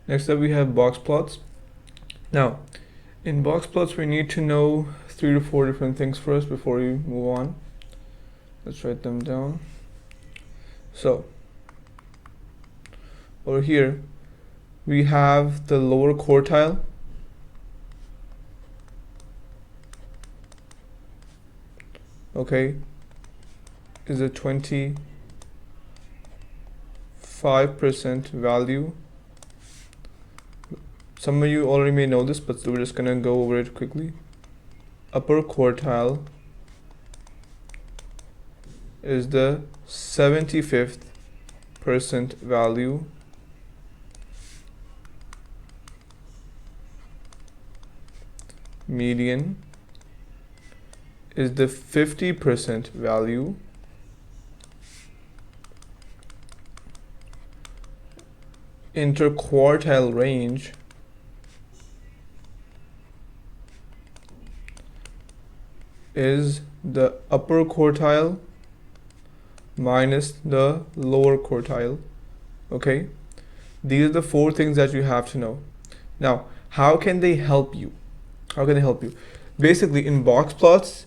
Next up we have box plots. Now, in box plots we need to know 3 to 4 different things first before we move on. Let's write them down. So, over here we have the lower quartile. Okay, is a 25% value. Some of you already may know this, but we're just gonna go over it quickly. Upper quartile is the 75th percent value. Median is the 50% value. Interquartile range is the upper quartile minus the lower quartile. Okay, these are the 4 things that you have to know. Now, how can they help you? Basically, in box plots,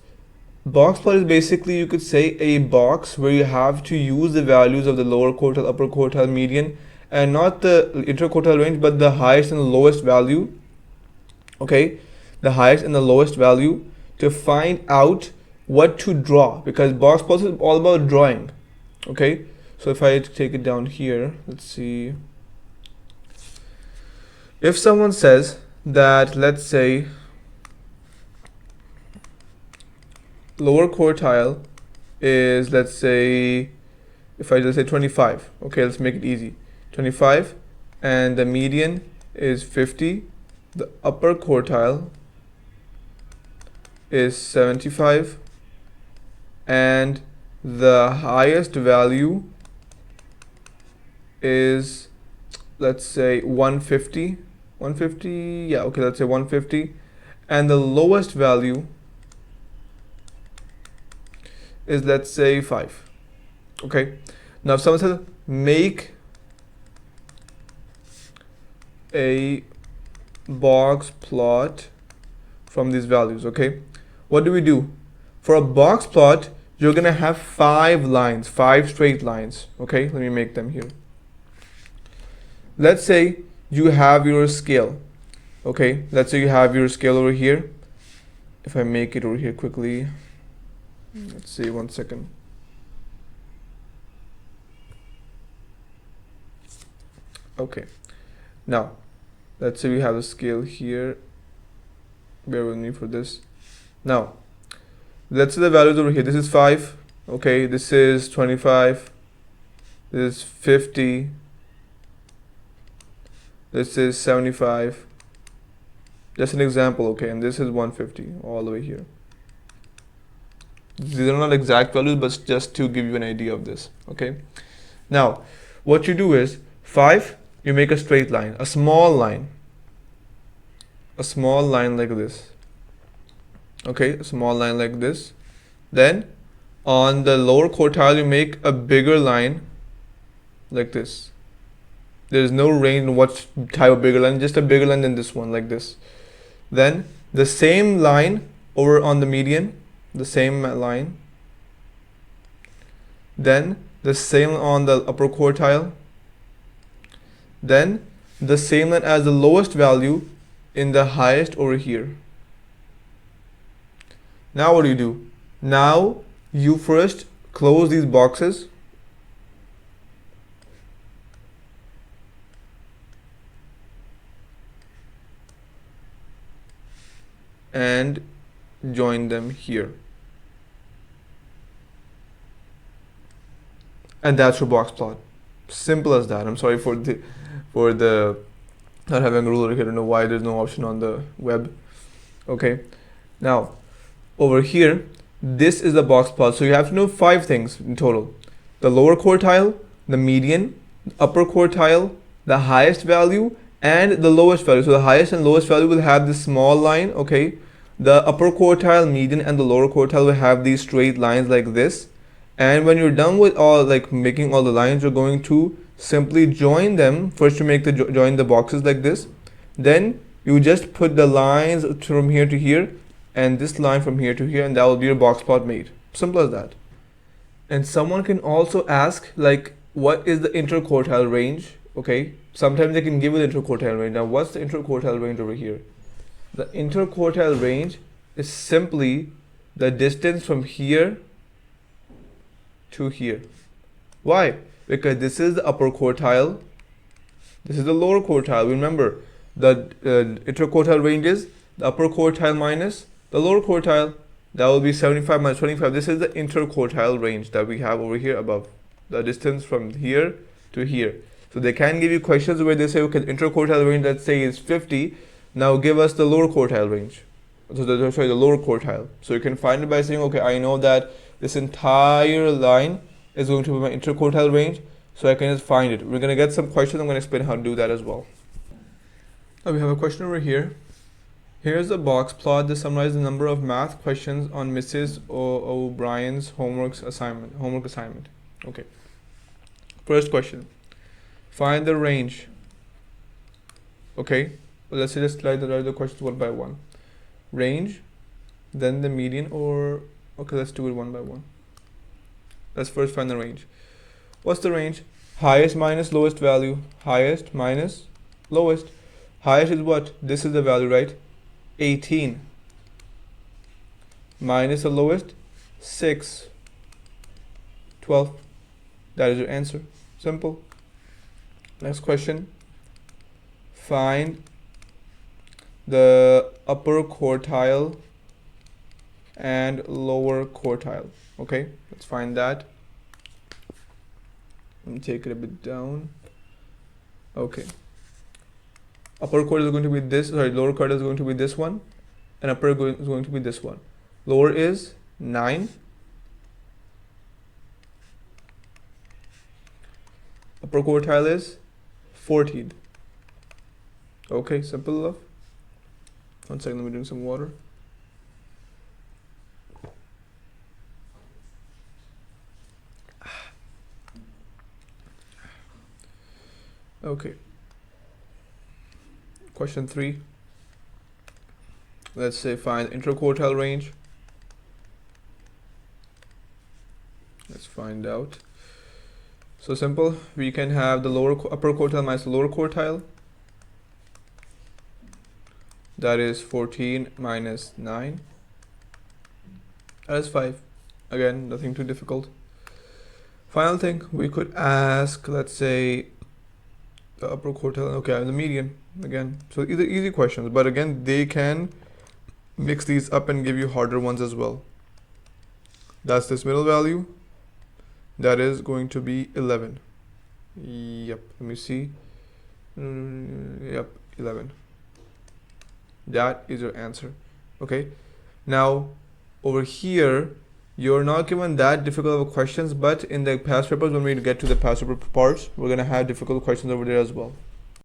box plot is basically, you could say, a box where you have to use the values of the lower quartile, upper quartile, median, and not the interquartile range, but the highest and the lowest value. Okay, the highest and the lowest value, to find out what to draw, because box plots is all about drawing. Okay, so if I take it down here, let's see. If someone says that, let's say, lower quartile is, let's say, if I just say 25, okay, let's make it easy, 25, and the median is 50, the upper quartile is 75, and the highest value is, let's say, 150, yeah, okay, let's say 150, and the lowest value is, let's say, 5. Okay, now if someone says make a box plot from these values, okay, what do we do? For a box plot, you're gonna have 5 lines, 5 straight lines. Okay, let me make them here. Let's say you have your scale. Okay, let's say you have your scale over here. If I make it over here quickly, let's see, 1 second. Okay, now let's say we have a scale here. Bear with me for this. Now, let's say the values over here. This is 5. Okay, this is 25. This is 50. This is 75. Just an example, okay, and this is 150 all the way here. These are not exact values, but just to give you an idea of this. Okay, now what you do is 5, you make a straight line, a small line like this. Okay, a small line like this. Then on the lower quartile, you make a bigger line like this. There's no range in what type of bigger line, just a bigger line than this one, like this. Then the same line over on the median, the same line. Then the same on the upper quartile. Then the same line as the lowest value in the highest over here. Now what do? Now you first close these boxes and join them here. And that's your box plot. Simple as that. I'm sorry for the not having a ruler here. I don't know why there's no option on the web. Okay, now over here, this is the box plot. So you have to know 5 things in total: the lower quartile, the median, upper quartile, the highest value, and the lowest value. So the highest and lowest value will have this small line. Okay, the upper quartile, median, and the lower quartile will have these straight lines like this. And when you're done with all, like, making all the lines, you're going to simply join them. First you make the join the boxes like this, then you just put the lines from here to here and this line from here to here, and that will be your box plot made. Simple as that. And someone can also ask, like, what is the interquartile range? Okay, sometimes they can give you the interquartile range. Now what's the interquartile range over here? The interquartile range is simply the distance from here to here. Why? Because this is the upper quartile, this is the lower quartile. Remember, the interquartile range is the upper quartile minus the lower quartile. That will be 75 minus 25. This is the interquartile range that we have over here above, the distance from here to here. So they can give you questions where they say, okay, the interquartile range, let's say, is 50. Now give us the lower quartile range. So the lower quartile. So you can find it by saying, okay, I know that this entire line is going to be my interquartile range, so I can just find it. We're going to get some questions. I'm going to explain how to do that as well. Now we have a question over here. Here's a box plot that summarizes the number of math questions on Mrs. O'Brien's homework assignment. Okay. First question. Find the range. Okay. Well, let's say let's write the questions one by one. Range, then the median, or okay, let's do it one by one. Let's first find the range. What's the range? Highest minus lowest value. Highest minus lowest. Highest is what? This is the value, right? 18. Minus the lowest, 6. 12. That is your answer. Simple. Next question. Find the upper quartile and lower quartile. Okay, let's find that. Let me take it a bit down. Okay. Upper quartile is going to be this, lower quartile is going to be this one, and upper is going to be this one. Lower is 9. Upper quartile is 14. Okay, simple enough. One second, let me drink some water. Okay. Question 3. Let's say find interquartile range. Let's find out. So simple. We can have the upper quartile minus the lower quartile. That is 14 minus 9. That is 5. Again, nothing too difficult. Final thing, we could ask, let's say, the upper quartile, okay, the median again. So either easy questions, but again, they can mix these up and give you harder ones as well. That's this middle value. That is going to be 11. Yep, let me see. Yep, 11. That is your answer. Okay. Now, over here, you're not given that difficult of questions, but in the past papers, when we get to the past paper parts, we're going to have difficult questions over there as well.